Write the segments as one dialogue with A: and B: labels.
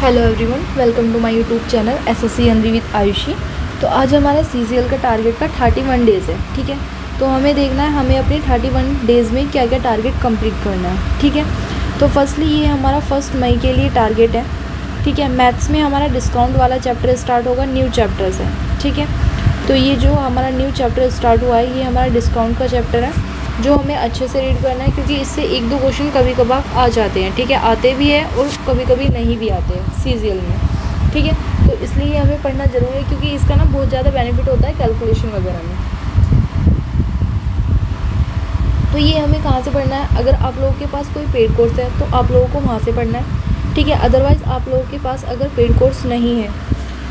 A: Hello everyone, welcome to my YouTube channel SSC Hindi with Ayushi. तो आज हमारा सीजीएल का टारगेट का 31 डेज़ है। ठीक है, तो हमें देखना है हमें अपने 31 डेज़ में क्या क्या टारगेट कंप्लीट करना है। ठीक है, तो फर्स्टली ये हमारा 1 मई के लिए टारगेट है। ठीक है, मैथ्स में हमारा डिस्काउंट वाला चैप्टर स्टार्ट होगा, न्यू चैप्टर से। ठीक है, तो ये जो हमारा न्यू चैप्टर स्टार्ट हुआ है ये हमारा डिस्काउंट का चैप्टर है, जो हमें अच्छे से रीड करना है, क्योंकि इससे 1-2 क्वेश्चन कभी कभार आ जाते हैं। ठीक है, आते भी हैं और कभी कभी नहीं भी आते हैं सीजीएल में। ठीक है, तो इसलिए हमें पढ़ना ज़रूरी है, क्योंकि इसका ना बहुत ज़्यादा बेनिफिट होता है कैलकुलेशन वगैरह में। तो ये हमें कहाँ से पढ़ना है? अगर आप लोगों के पास कोई पेड कोर्स है तो आप लोगों को वहाँ से पढ़ना है। ठीक है, अदरवाइज़ आप लोगों के पास अगर पेड कोर्स नहीं है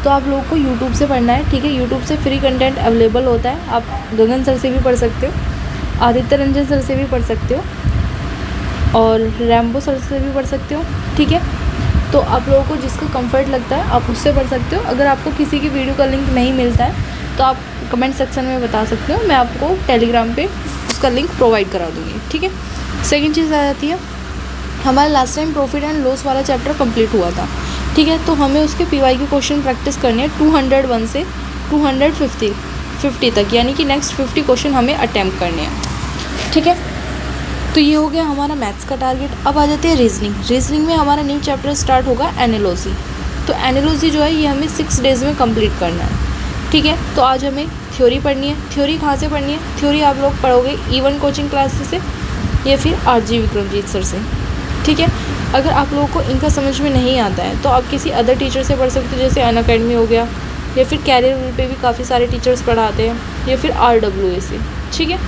A: तो आप लोगों को यूट्यूब से पढ़ना है। ठीक है, यूट्यूब से फ्री कंटेंट अवेलेबल होता है। आप गगन सर से भी पढ़ सकते हो, आदित्य रंजन सर से भी पढ़ सकते हो और रैम्बो सर से भी पढ़ सकते हो। ठीक है, तो आप लोगों को जिसका कंफर्ट लगता है आप उससे पढ़ सकते हो। अगर आपको किसी की वीडियो का लिंक नहीं मिलता है तो आप कमेंट सेक्शन में बता सकते हो, मैं आपको टेलीग्राम पे उसका लिंक प्रोवाइड करा दूँगी। ठीक है, सेकेंड चीज़ आ जाती है, हमारा last time profit and loss वाला चैप्टर कंप्लीट हुआ था। ठीक है, तो हमें उसके पीवाईक्यू क्वेश्चन प्रैक्टिस करने हैं 201 से 250 तक, यानी कि नेक्स्ट 50 क्वेश्चन हमें अटैम्प्ट करने हैं। ठीक है, तो ये हो गया हमारा मैथ्स का टारगेट। अब आ जाते हैं रीजनिंग। रीजनिंग में हमारा न्यू चैप्टर स्टार्ट होगा एनालॉजी। तो एनालॉजी जो है ये हमें 6 डेज़ में कंप्लीट करना है। ठीक है, तो आज हमें थ्योरी पढ़नी है। थ्योरी कहाँ से पढ़नी है? थ्योरी आप लोग पढ़ोगे E1 कोचिंग क्लासेस से या फिर RG विक्रमजीत सर से। ठीक है, अगर आप लोगों को इनका समझ में नहीं आता है तो आप किसी अदर टीचर से पढ़ सकते हो, जैसे अनअकैडमी हो गया, या फिर कैरियर रूल पे भी काफ़ी सारे टीचर्स पढ़ाते हैं, या फिर RWA से। ठीक है,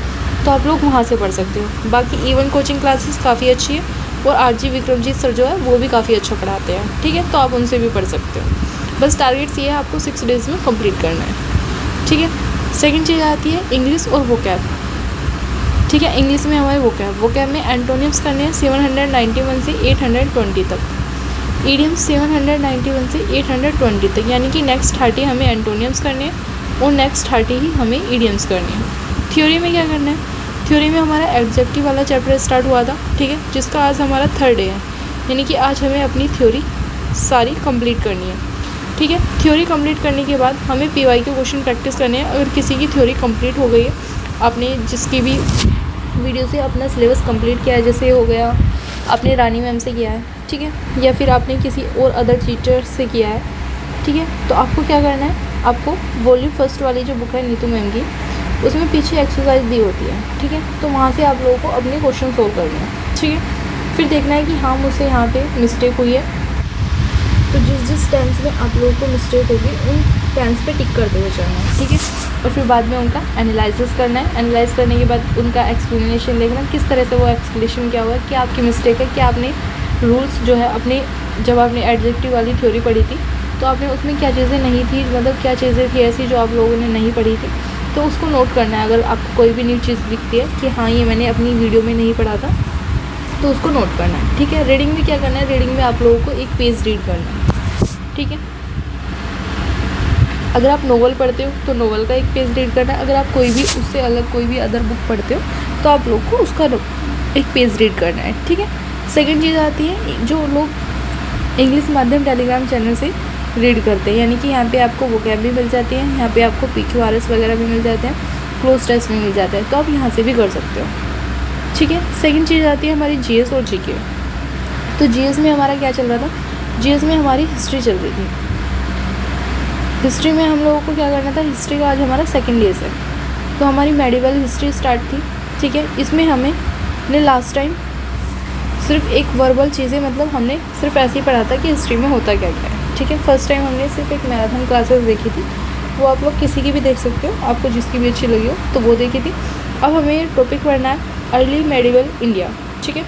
A: तो आप लोग वहाँ से पढ़ सकते हो। बाकी E1 कोचिंग क्लासेस काफ़ी अच्छी है और RG विक्रमजीत सर जो है वो भी काफ़ी अच्छा पढ़ाते हैं। ठीक है, तो आप उनसे भी पढ़ सकते हो। बस टारगेट्स ये है, आपको 6 डेज़ में कंप्लीट करना है। ठीक है, सेकंड चीज़ आती है इंग्लिश और वोकैब। ठीक है, इंग्लिश में हमारे वोकैब में एंटोनिम्स करने हैं 791 से 820 तक, ईडियम्स 791 से 820 तक, यानी कि नेक्स्ट 30 हमें एंटोनिम्स करने हैं और नेक्स्ट 30 ही हमें ईडियम्स करने हैं। थ्योरी में क्या करना है? थ्योरी में हमारा एडजेक्टिव वाला चैप्टर स्टार्ट हुआ था। ठीक है, जिसका आज हमारा 3rd डे है, यानी कि आज हमें अपनी थ्योरी सारी कंप्लीट करनी है। ठीक है, थ्योरी कंप्लीट करने के बाद हमें पीवाईक्यू क्वेश्चन प्रैक्टिस करने हैं। अगर किसी की थ्योरी कंप्लीट हो गई है, आपने जिसकी भी वीडियो से अपना सिलेबस कंप्लीट किया है, जैसे हो गया आपने रानी मैम से किया है, ठीक है, या फिर आपने किसी और अदर टीचर से किया है, ठीक है, तो आपको क्या करना है? आपको वॉल्यूम फर्स्ट वाली जो बुक है नीतू मैम की, उसमें पीछे एक्सरसाइज दी होती है। ठीक है, तो वहाँ से आप लोगों को अपने क्वेश्चन सोल्व करने हैं। ठीक है, फिर देखना है कि हाँ मुझसे यहाँ पे मिस्टेक हुई है, तो जिस जिस टेंस में आप लोगों को मिस्टेक होगी उन टेंस पे टिक करते हुए चलना है। ठीक है, और फिर बाद में उनका एनालिसिस करना है। एनालाइज करने के बाद उनका एक्सप्लेनेशन देखना किस तरह से वो एक्सप्लेनेशन क्या हुआ है, क्या आपकी मिस्टेक है, क्या आपने रूल्स जो है अपने, जब आपने एडजेक्टिव वाली थ्योरी पढ़ी थी तो आपने उसमें क्या चीज़ें नहीं थी, मतलब क्या चीज़ें थी ऐसी जो आप लोगों ने नहीं पढ़ी थी, तो उसको नोट करना है। अगर आपको कोई भी न्यू चीज़ दिखती है कि हाँ ये मैंने अपनी वीडियो में नहीं पढ़ा था, तो उसको नोट करना है। ठीक है, रीडिंग में क्या करना है? रीडिंग में आप लोगों को एक पेज रीड करना है। ठीक है, अगर आप नोवेल पढ़ते हो तो नोवेल का एक पेज रीड करना है। अगर आप कोई भी उससे अलग कोई भी अदर बुक पढ़ते हो तो आप लोग को उसका एक पेज रीड करना है। ठीक है, सेकंड चीज़ आती है, जो लोग इंग्लिश माध्यम टेलीग्राम चैनल से रीड करते हैं, यानी कि यहाँ पे आपको वोकैब भी मिल जाती है, यहाँ पे आपको PQRS वगैरह भी मिल जाते हैं, क्लोज टेस्ट भी मिल जाते हैं, तो आप यहाँ से भी कर सकते हो। ठीक है, सेकंड चीज़ आती है हमारी GS और GK। तो GS में हमारा क्या चल रहा था? GS में हमारी हिस्ट्री चल रही थी। हिस्ट्री में हम लोगों को क्या करना था? हिस्ट्री का आज हमारा 2nd डे है, तो हमारी मेडिवल हिस्ट्री स्टार्ट थी। ठीक है, इसमें हमने लास्ट टाइम सिर्फ एक वर्बल चीज़ें, मतलब हमने सिर्फ ऐसे ही पढ़ा था कि हिस्ट्री में होता क्या क्या है। ठीक है, फर्स्ट टाइम हमने सिर्फ एक मैराथन क्लासेस देखी थी, वो आप लोग किसी की भी देख सकते हो, आपको जिसकी भी अच्छी लगी हो तो वो देखी थी। अब हमें टॉपिक पढ़ना है अर्ली मेडिवल इंडिया। ठीक है,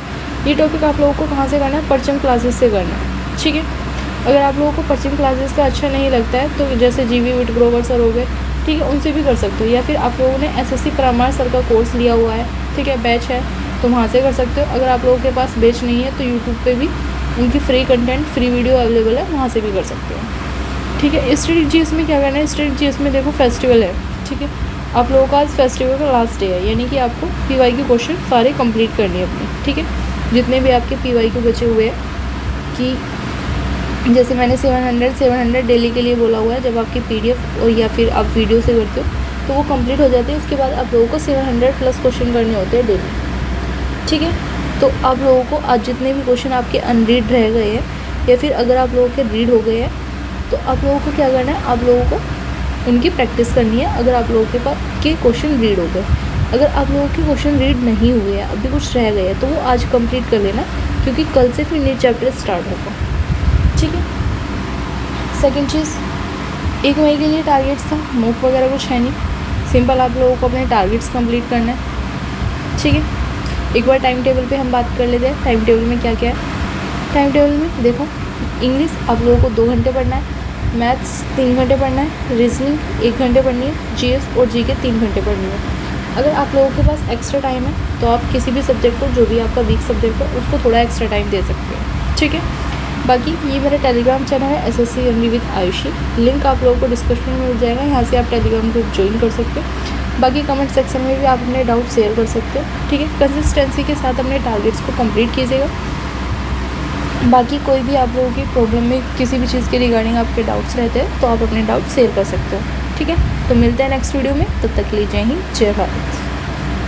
A: ये टॉपिक आप लोगों को कहाँ से करना है? परचम क्लासेस से करना है। ठीक है, अगर आप लोगों को परचम क्लासेस का अच्छा नहीं लगता है तो जैसे GV विटग्रोवर सर हो गए, ठीक है, उनसे भी कर सकते हो, या फिर आप लोगों ने SSC परमार सर का कोर्स लिया हुआ है, ठीक है, बैच है, तो वहाँ से कर सकते हो। अगर आप लोगों के पास बैच नहीं है तो यूट्यूब पे भी उनकी free content, free video available है, वहाँ से भी कर सकते हो। ठीक है, स्ट्रीट GS में क्या करना है? स्ट्रीट GS में देखो फेस्टिवल है। ठीक है, आप लोगों का आज फेस्टिवल का लास्ट डे है, यानी कि आपको PYQ क्वेश्चन सारे कंप्लीट करने हैं अपने। ठीक है, जितने भी आपके PYQ बचे हुए हैं कि जैसे मैंने 700 डेली के लिए बोला हुआ है। जब आपकी PDF और या फिर आप वीडियो से करते हो तो वो कंप्लीट हो जाते हैं। उसके बाद आप लोगों को 700 प्लस क्वेश्चन करने होते हैं डेली, ठीक है। तो आप लोगों को आज जितने भी क्वेश्चन आपके अनरीड रह गए हैं या फिर अगर आप लोगों के रीड हो गए हैं तो आप लोगों को क्या करना है, आप लोगों को उनकी प्रैक्टिस करनी है। अगर आप लोगों के पास के क्वेश्चन रीड हो गए, अगर आप लोगों के क्वेश्चन रीड नहीं हुए हैं, अभी कुछ रह गए हैं, तो वो आज कंप्लीट कर लेना, क्योंकि कल से फिर न्यू चैप्टर स्टार्ट होगा, ठीक है। सेकंड चीज़, 1 मई के लिए टारगेट्स था, मूव वगैरह कुछ है नहीं, सिंपल आप लोगों को अपने टारगेट्स कंप्लीट करना है, ठीक है। एक बार टाइम टेबल पे हम बात कर लेते हैं। टाइम टेबल में क्या क्या है। टाइम टेबल में देखो, इंग्लिश आप लोगों को 2 घंटे पढ़ना है, मैथ्स 3 घंटे पढ़ना है, रीजनिंग 1 घंटे पढ़नी है, GS और GK 3 घंटे पढ़नी है। अगर आप लोगों के पास एक्स्ट्रा टाइम है तो आप किसी भी सब्जेक्ट को, जो भी आपका वीक सब्जेक्ट है, उसको थोड़ा एक्स्ट्रा टाइम दे सकते हो, ठीक है। बाकी ये मेरा टेलीग्राम चैनल है SSC only with Ayushi, link आप लोगों को डिस्क्रिप्शन में मिल जाएगा, यहाँ से आप टेलीग्राम ग्रुप ज्वाइन कर सकते हो। बाकी कमेंट सेक्शन में भी आप अपने डाउट शेयर कर सकते हो, ठीक है। कंसिस्टेंसी के साथ अपने टारगेट्स को कंप्लीट कीजिएगा। बाकी कोई भी आप लोगों की प्रॉब्लम में किसी भी चीज़ के रिगार्डिंग आपके डाउट्स रहते हैं तो आप अपने डाउट शेयर कर सकते हो, ठीक है। तो मिलते हैं नेक्स्ट वीडियो में, तब तक के लिए जय हिंद, जय भारत।